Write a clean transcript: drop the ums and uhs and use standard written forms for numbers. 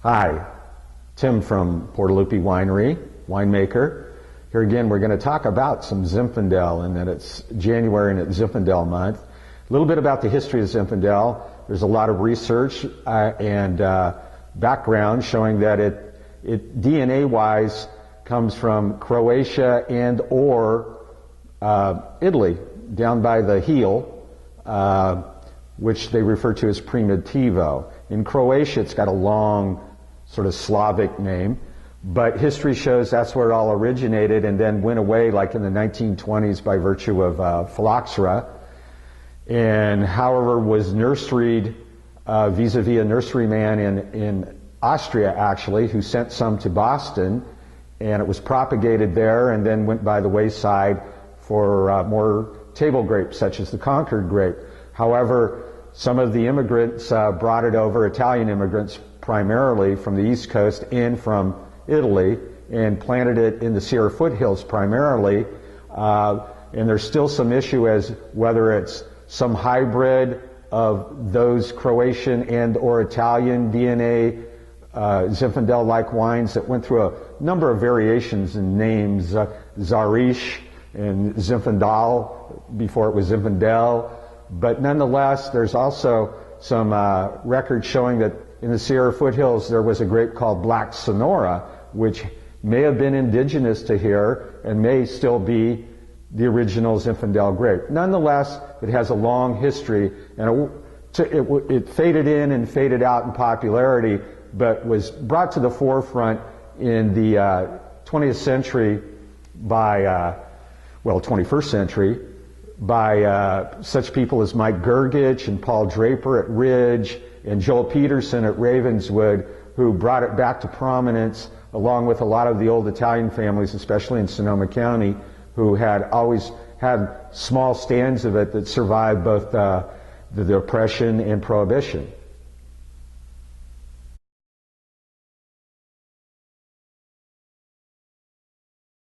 Hi, Tim from Portalupi Winery, winemaker. Here again, we're going to talk about some Zinfandel, and that it's January and it's Zinfandel month. A little bit about the history of Zinfandel. There's a lot of research and background showing that it DNA-wise comes from Croatia and or Italy, down by the heel, which they refer to as Primitivo. In Croatia, it's got a long sort of Slavic name, but history shows that's where it all originated and then went away like in the 1920s by virtue of phylloxera, and however was nurseried vis-a-vis a nurseryman in Austria actually, who sent some to Boston, and it was propagated there and then went by the wayside for more table grapes such as the Concord grape. However, some of the immigrants brought it over, Italian immigrants primarily from the East Coast and from Italy, and planted it in the Sierra foothills primarily. And there's still some issue as whether it's some hybrid of those Croatian and or Italian DNA Zinfandel-like wines that went through a number of variations in names, Zarish and Zinfandel before it was Zinfandel. But nonetheless, there's also some records showing that in the Sierra foothills there was a grape called Black Sonora, which may have been indigenous to here and may still be the original Zinfandel grape. Nonetheless, it has a long history, and it faded in and faded out in popularity, but was brought to the forefront in the 20th century by, 21st century, by such people as Mike Gergich and Paul Draper at Ridge and Joel Peterson at Ravenswood, who brought it back to prominence along with a lot of the old Italian families, especially in Sonoma County, who had always had small stands of it that survived both the Depression and Prohibition.